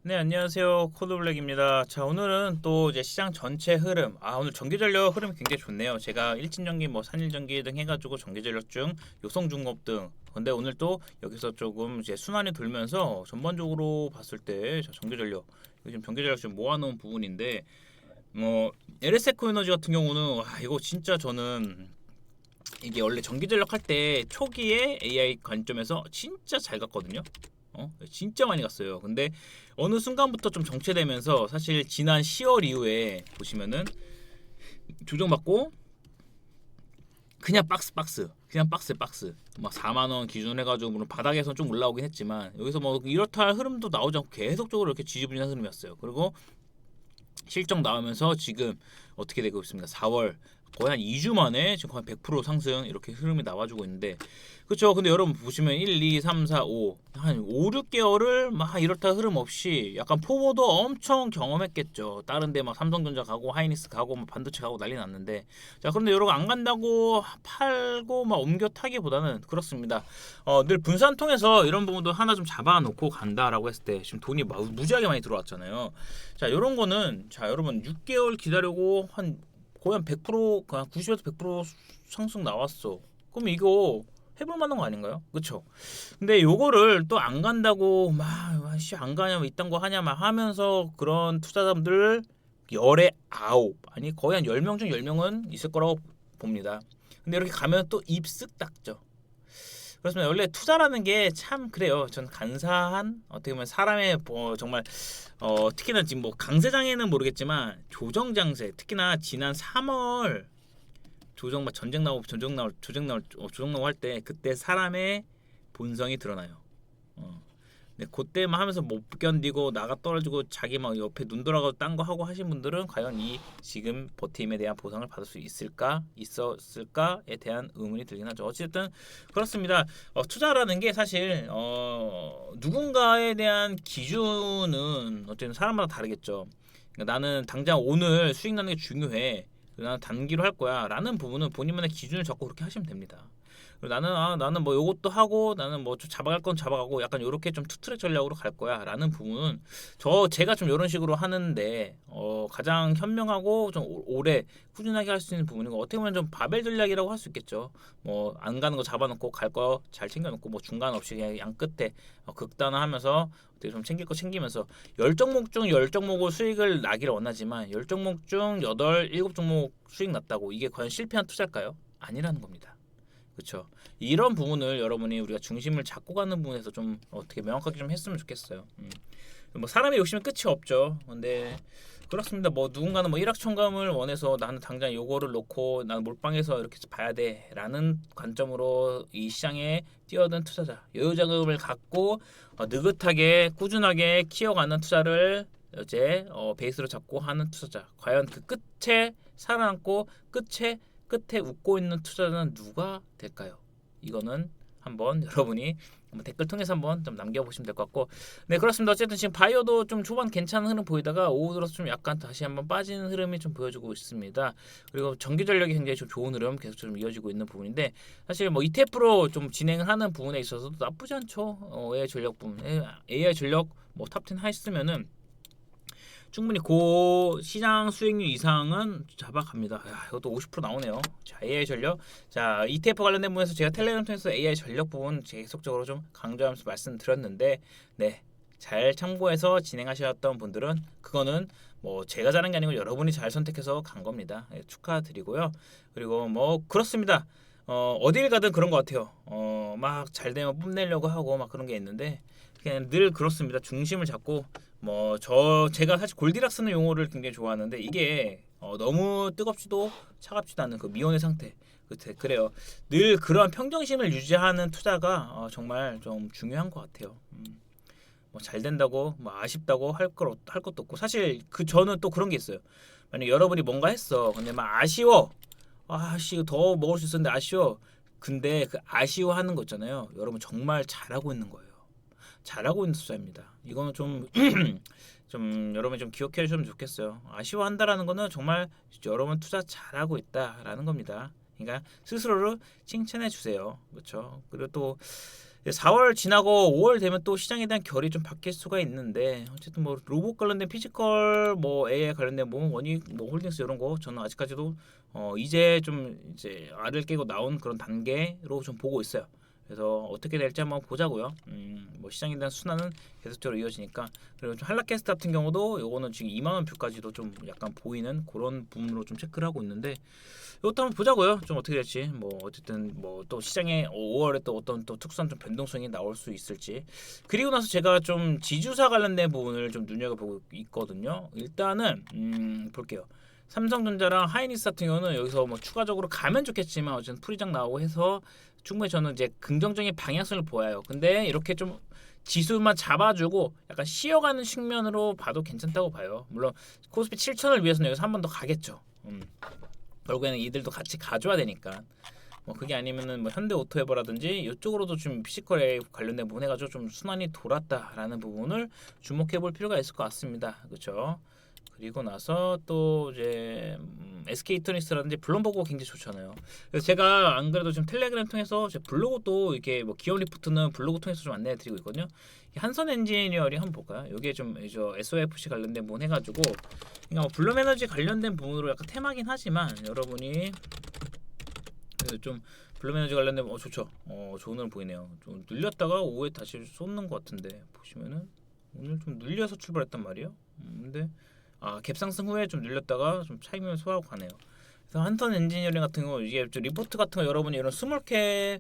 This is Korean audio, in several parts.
네, 안녕하세요. 코드블랙입니다. 자, 오늘은 또 이제 시장 전체 흐름. 오늘 전기전력 흐름이 굉장히 좋네요. 제가 일진전기, 뭐 산일전기 등 해가지고 전기전력 중 요성중업 등. 근데 오늘 또 여기서 조금 이제 순환이 돌면서 전반적으로 봤을 때 자, 전기전력 요즘 전기전력 좀 모아놓은 부분인데 뭐 LS에코 에너지 같은 경우는 이거 진짜 저는 이게 원래 전기전력 할 때 초기에 AI 관점에서 진짜 잘 갔거든요. 진짜 많이 갔어요. 근데 어느 순간부터 좀 정체되면서 사실 지난 10월 이후에 보시면은 조정받고 그냥 박스 막 4만 원 기준으로 해가지고 물론 바닥에서 좀 올라오긴 했지만 여기서 뭐 이렇다 할 흐름도 나오지 않고 계속적으로 이렇게 지지부진한 흐름이었어요. 그리고 실적 나오면서 지금 어떻게 되고 있습니까? 4월 거의 한 2주 만에 지금 거의 100% 상승 이렇게 흐름이 나와주고 있는데 그렇죠. 근데 여러분 보시면 1, 2, 3, 4, 5 한 5, 6개월을 막 이렇다 흐름 없이 약간 포모도 엄청 경험했겠죠. 다른 데 막 삼성전자 가고 하이닉스 가고 뭐 반도체 가고 난리 났는데 자 그런데 여러분 안 간다고 팔고 막 옮겨 타기보다는 그렇습니다. 늘 분산 통해서 이런 부분도 하나 좀 잡아놓고 간다라고 했을 때 지금 돈이 무지하게 많이 들어왔잖아요. 자, 요런 거는 자, 여러분 6개월 기다리고 한 거의 한 100% 그냥 90에서 100% 상승 나왔어. 그럼 이거 해볼 만한 거 아닌가요? 그쵸? 근데 요거를 또 안 간다고 안 가냐 뭐 이딴 거 하냐 막 하면서 그런 투자자분들 열에 아홉 아니 거의 한 10명 중 10명은 있을 거라고 봅니다. 근데 이렇게 가면 또 입쓱 닦죠. 그렇습니다. 원래 투자라는 게 참 그래요. 전 간사한 어떻게 보면 사람의 뭐 정말 특히나 지금 뭐 강세장에는 모르겠지만 조정장세 특히나 지난 3월 조정 막 조정 나고 할 때 그때 사람의 본성이 드러나요. 어. 근데 그때만 하면서 못 견디고 나가 떨어지고 자기 막 옆에 눈 돌아가고 딴 거 하고 하신 분들은 과연 이 지금 버팀에 대한 보상을 받을 수 있을까 있었을까에 대한 의문이 들긴 하죠. 어쨌든 그렇습니다. 투자라는 게 사실 누군가에 대한 기준은 어쨌든 사람마다 다르겠죠. 그러니까 나는 당장 오늘 수익 나는 게 중요해. 나는 단기로 할 거야라는 부분은 본인만의 기준을 잡고 그렇게 하시면 됩니다. 나는 뭐 요것도 하고 나는 뭐 좀 잡아갈 건 잡아가고 약간 요렇게 좀 투트랙 전략으로 갈 거야라는 부분은 제가 좀 요런 식으로 하는데 가장 현명하고 좀 오래 꾸준하게 할 수 있는 부분인 거 어떻게 보면 좀 바벨 전략이라고 할 수 있겠죠. 뭐 안 가는 거 잡아놓고 갈 거 잘 챙겨놓고 뭐 중간 없이 그냥 양 끝에 극단화하면서 어떻게 좀 챙길 거 챙기면서 10종목 중 10종목을 수익을 나기를 원하지만 10종목 중 8, 7종목 수익 났다고 이게 과연 실패한 투자일까요? 아니라는 겁니다. 그렇죠. 이런 부분을 여러분이 우리가 중심을 잡고 가는 부분에서 좀 어떻게 명확하게 좀 했으면 좋겠어요. 뭐 사람의 욕심은 끝이 없죠. 근데 그렇습니다. 뭐 누군가는 뭐 일확천감을 원해서 나는 당장 요거를 놓고 나는 몰빵해서 이렇게 봐야 돼라는 관점으로 이 시장에 뛰어든 투자자, 여유 자금을 갖고 느긋하게 꾸준하게 키워가는 투자를 이제 베이스로 잡고 하는 투자자. 과연 그 끝에 살아남고 끝에 웃고 있는 투자자는 누가 될까요? 이거는 한번 여러분이 댓글 통해서 한번 좀 남겨보시면 될 것 같고 네 그렇습니다. 어쨌든 지금 바이오도 좀 초반 괜찮은 흐름 보이다가 오후 들어서 좀 약간 다시 한번 빠지는 흐름이 좀 보여주고 있습니다. 그리고 전기 전력이 굉장히 좀 좋은 흐름 계속 좀 이어지고 있는 부분인데 사실 뭐 ETF로 좀 진행을 하는 부분에 있어서도 나쁘지 않죠. AI 전력 부분 AI 전력 뭐 탑10 했으면은 충분히 고 시장 수익률 이상은 잡아갑니다. 이것도 50% 나오네요. 자, AI 전력. 자, ETF 관련된 부분에서 제가 텔레그램 통해서 AI 전력 부분 계속적으로 좀 강조하면서 말씀드렸는데, 네, 잘 참고해서 진행하셨던 분들은 그거는 뭐 제가 잘한 게 아니고 여러분이 잘 선택해서 간 겁니다. 축하드리고요. 그리고 뭐 그렇습니다. 어딜 가든 그런 것 같아요. 막 잘 되면 뽐내려고 하고 막 그런 게 있는데 그냥 늘 그렇습니다. 중심을 잡고 뭐 제가 사실 골디락스는 용어를 굉장히 좋아하는데 이게 너무 뜨겁지도 차갑지도 않은 그 미온의 상태. 그래요. 늘 그러한 평정심을 유지하는 투자가 정말 좀 중요한 것 같아요. 뭐잘 된다고 뭐 아쉽다고 할 것도 없고 사실 저는 또 그런 게 있어요. 만약 여러분이 뭔가 했어. 근데 막 아쉬워. 아씨 더 먹을 수 있었는데 아쉬워. 근데 그 아쉬워하는 거 있잖아요. 여러분 정말 잘하고 있는 거예요. 잘하고 있는 투자입니다. 이거는 좀 좀 여러분이 좀 기억해 주시면 좋겠어요. 아쉬워한다라는 거는 정말 여러분 투자 잘하고 있다라는 겁니다. 그러니까 스스로를 칭찬해 주세요. 그렇죠? 그리고 또 4월 지나고 5월 되면 또 시장에 대한 결이 좀 바뀔 수가 있는데 어쨌든 뭐 로봇 관련된 피지컬 뭐 AI 관련된 뭐 원익 뭐 홀딩스 이런 거 저는 아직까지도 이제 좀 이제 알을 깨고 나온 그런 단계로 좀 보고 있어요. 그래서 어떻게 될지 한번 보자고요. 뭐 시장에 대한 순환은 계속적으로 이어지니까. 그리고 좀 한라캐스트 같은 경우도 요거는 지금 2만 원 뷰까지도 좀 약간 보이는 그런 부분으로 좀 체크를 하고 있는데 이것도 한번 보자고요. 좀 어떻게 될지. 뭐 어쨌든 뭐 또 시장에 5월에 또 어떤 또 특수한 좀 변동성이 나올 수 있을지. 그리고 나서 제가 좀 지주사 관련된 부분을 좀 눈여겨보고 있거든요. 일단은 볼게요. 삼성전자랑 하이닉스 같은 경우는 여기서 뭐 추가적으로 가면 좋겠지만 어쨌든 풀이장 나오고 해서 충분히 저는 이제 긍정적인 방향성을 보여요. 근데 이렇게 좀 지수만 잡아주고 약간 쉬어가는 측면으로 봐도 괜찮다고 봐요. 물론 코스피 7천을 위해서는 여기서 한 번 더 가겠죠. 결국에는 이들도 같이 가져야 되니까. 뭐 그게 아니면은 뭐 현대오토에버라든지 이쪽으로도 좀 피지컬에 관련된 부분 해가지고 좀 순환이 돌았다라는 부분을 주목해 볼 필요가 있을 것 같습니다. 그렇죠? 그리고 나서 또 이제 SK이터닉스라든지 블룸버그가 굉장히 좋잖아요. 그래서 제가 안 그래도 지금 텔레그램 통해서 제 블로그도 이렇게 뭐 기업 리포트는 블로그 통해서 좀 안내해 드리고 있거든요. 한선 엔지니어링 한번 볼까요? 여기에 좀 저 SOFC 관련된 부분 해가지고 그러니까 뭐 블룸 에너지 관련된 부분으로 약간 테마긴 하지만 여러분이 그래서 좀 블룸 에너지 관련된 좋죠. 좋은 날 보이네요. 좀 늘렸다가 오후에 다시 쏟는 것 같은데 보시면은 오늘 좀 늘려서 출발했단 말이에요. 근데 갭상승 후에 좀 늘렸다가 좀 차익을 소화하고 가네요. 그래서 한선 엔지니어링 같은 거 이게 좀 리포트 같은 거 여러분이 이런 스몰캡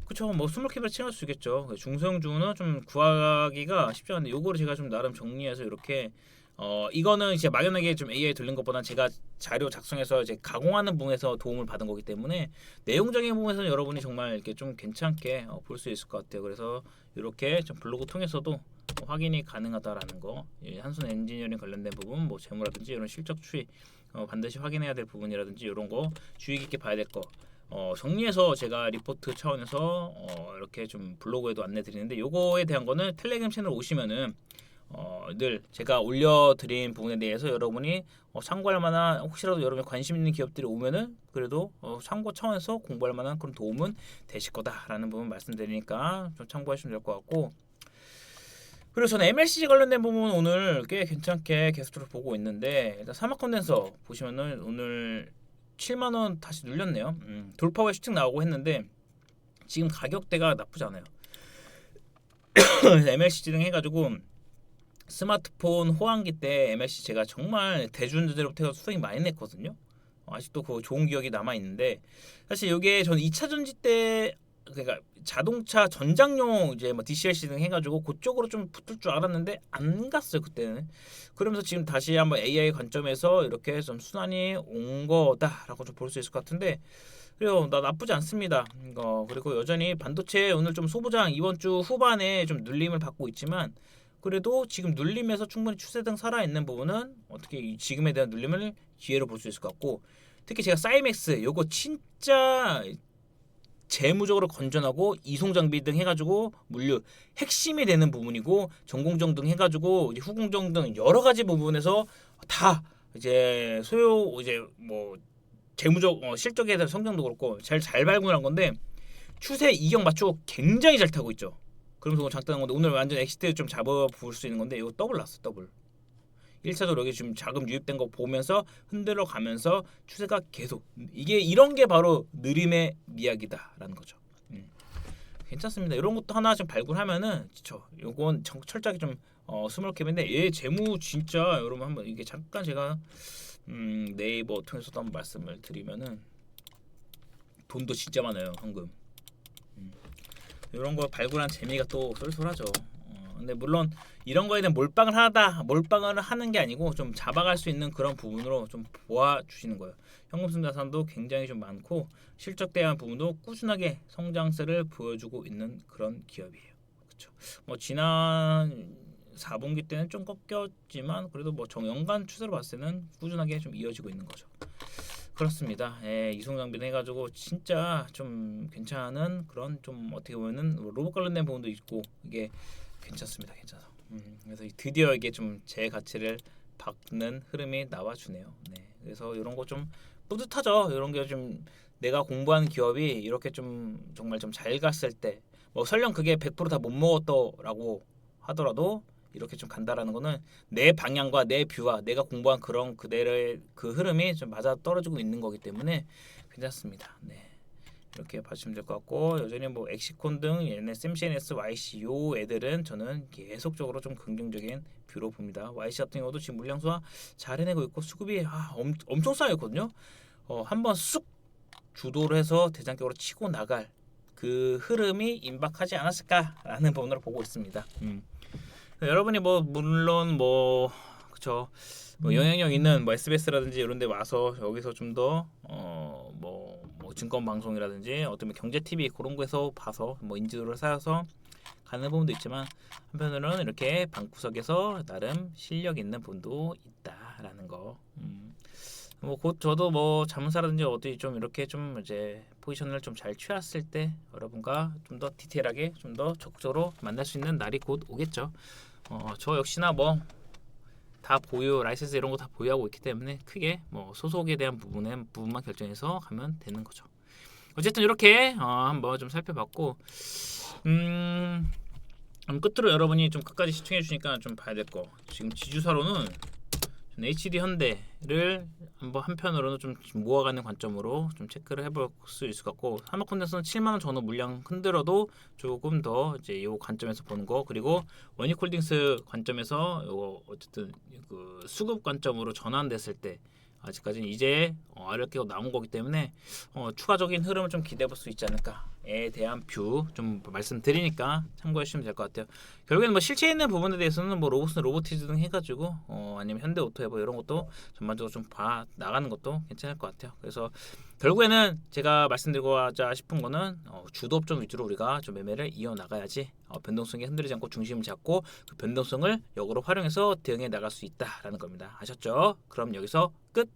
그쵸 뭐 스몰캡을 채울 수 있겠죠. 중소형 주는 좀 구하기가 쉽지 않은데 요거를 제가 좀 나름 정리해서 이렇게 이거는 이제 막연하게 좀 AI 들린 것보다 제가 자료 작성해서 이제 가공하는 부분에서 도움을 받은 거기 때문에 내용적인 부분에서는 여러분이 정말 이렇게 좀 괜찮게 볼 수 있을 것 같아요. 그래서 이렇게 좀 블로그 통해서도 확인이 가능하다라는 거, 한손 엔지니어링 관련된 부분, 뭐 재무라든지 이런 실적 추이 반드시 확인해야 될 부분이라든지 이런 거 주의 깊게 봐야 될 거. 정리해서 제가 리포트 차원에서 이렇게 좀 블로그에도 안내 드리는데 요거에 대한 거는 텔레그램 채널 오시면은 늘 제가 올려드린 부분에 대해서 여러분이 참고할 만한 혹시라도 여러분이 관심 있는 기업들이 오면은 그래도 참고 차원에서 공부할 만한 그런 도움은 되실 거다라는 부분 말씀드리니까 좀 참고하시면 될 것 같고 그리고 저는 MLCC 관련된 부분 오늘 꽤 괜찮게 계속적으로 보고 있는데 일단 사막 컨덴서 보시면은 오늘 7만 원 다시 눌렸네요. 돌파와 슈팅 나오고 했는데 지금 가격대가 나쁘지 않아요. MLCC 등 해가지고 스마트폰 호황기 때 MLC 제가 정말 대주주들부터 수익 많이 냈거든요. 아직도 그 좋은 기억이 남아 있는데 사실 이게 저는 2차 전지 때 그러니까 자동차 전장용 이제 뭐 DCLC 등 해가지고 그쪽으로 좀 붙을 줄 알았는데 안 갔어요 그때는. 그러면서 지금 다시 한번 AI 관점에서 이렇게 좀 순환이 온 거다라고 좀 볼 수 있을 것 같은데 그래요 나 나쁘지 않습니다. 그리고 여전히 반도체 오늘 좀 소부장 이번 주 후반에 좀 눌림을 받고 있지만 그래도 지금 눌림에서 충분히 추세등 살아있는 부분은 어떻게 지금에 대한 눌림을 기회로 볼 수 있을 것 같고 특히 제가 사이맥스 요거 진짜 재무적으로 건전하고 이송 장비 등 해가지고 물류 핵심이 되는 부분이고 전공정 등 해가지고 후공정 등 여러 가지 부분에서 다 이제 소요 이제 뭐 재무적 실적에 대한 성장도 그렇고 잘 발굴한 건데 추세 이격 맞추고 굉장히 잘 타고 있죠. 그러면서 장단한 건데 오늘 완전 엑시트 좀 잡아 볼 수 있는 건데 이거 더블 났어 더블. 1차적으로 여기 지금 자금 유입된 거 보면서 흔들어 가면서 추세가 계속 이게 이런 게 바로 느림의 미학이다라는 거죠. 괜찮습니다. 이런 것도 하나 좀 발굴하면은 요건 철저하게 좀 스몰캡인데 얘 재무 진짜 여러분 한번 이게 잠깐 제가 네이버 통해서도 한번 말씀을 드리면은 돈도 진짜 많아요 황금. 이런 거 발굴한 재미가 또 쏠쏠하죠. 근데 물론 이런 거에 대한 몰빵을 하는 게 아니고 좀 잡아갈 수 있는 그런 부분으로 좀 보아주시는 거예요. 현금성 자산도 굉장히 좀 많고 실적 대한 부분도 꾸준하게 성장세를 보여주고 있는 그런 기업이에요. 그렇죠. 뭐 지난 4분기 때는 좀 꺾였지만 그래도 뭐 연간 추세로 봤을 때는 꾸준하게 좀 이어지고 있는 거죠. 그렇습니다. 이송장비를 해가지고 진짜 좀 괜찮은 그런 좀 어떻게 보면은 로봇 관련된 부분도 있고 이게 괜찮습니다. 괜찮아. 그래서 드디어 이게 좀 제 가치를 받는 흐름이 나와주네요. 네. 그래서 이런 거 좀 뿌듯하죠. 이런 게 좀 내가 공부한 기업이 이렇게 좀 정말 좀 잘 갔을 때 뭐 설령 그게 100%다 못 먹었더라고 하더라도 이렇게 좀 간다라는 거는 내 방향과 내 뷰와 내가 공부한 그런 그대로의 그 흐름이 좀 맞아 떨어지고 있는 거기 때문에 괜찮습니다. 네. 이렇게 봐주시면 될 것 같고 여전히 뭐 엑시콘 등 MCNS, YC 요 애들은 저는 계속적으로 좀 긍정적인 뷰로 봅니다. YC 같은 경우도 지금 물량 소화 잘 해내고 있고 수급이 엄청 쌓였거든요. 한번 쑥 주도를 해서 대장격으로 치고 나갈 그 흐름이 임박하지 않았을까라는 부분으로 보고 있습니다. 여러분이 뭐 물론 뭐 그쵸 뭐 영향력 있는 뭐 SBS라든지 이런 데 와서 여기서 좀 더 뭐 증권 방송이라든지 어떤 경제 TV 그런 거에서 봐서 뭐 인지도를 쌓아서 가는 부분도 있지만 한편으로는 이렇게 방구석에서 나름 실력 있는 분도 있다라는 거. 뭐 곧 저도 뭐 자문사라든지 어디 좀 이렇게 좀 이제 포지션을 좀 잘 취했을 때 여러분과 좀 더 디테일하게 좀 더 적극적으로 만날 수 있는 날이 곧 오겠죠. 저 역시나 뭐 다 보유 라이센스 이런 거 다 보유하고 있기 때문에 크게 뭐 소속에 대한 부분만 결정해서 가면 되는 거죠. 어쨌든 이렇게 한번 좀 살펴봤고 끝으로 여러분이 좀 끝까지 시청해 주시니까 좀 봐야 될 거. 지금 지주사로는 HD 현대를 한번 한편으로는 좀 모아가는 관점으로 좀 체크를 해볼 수 있을 것 같고 산업콘텐츠는 7만 원 전후 물량 흔들어도 조금 더 이제 이 관점에서 보는 거 그리고 원익홀딩스 관점에서 요 어쨌든 그 수급 관점으로 전환됐을 때 아직까지는 이제 아래끼고 나온 거기 때문에 추가적인 흐름을 좀 기대해 볼 수 있지 않을까에 대한 뷰 좀 말씀드리니까 참고해 주시면 될 것 같아요. 결국에는 뭐 실체 있는 부분에 대해서는 뭐 로봇은 로보티즈 등 해가지고 아니면 현대오토에버 이런 것도 전반적으로 좀 봐 나가는 것도 괜찮을 것 같아요. 그래서 결국에는 제가 말씀드리고자 싶은 거는 주도 업종 위주로 우리가 좀 매매를 이어 나가야지 변동성이 흔들리지 않고 중심을 잡고 그 변동성을 역으로 활용해서 대응해 나갈 수 있다라는 겁니다. 아셨죠? 그럼 여기서 끝.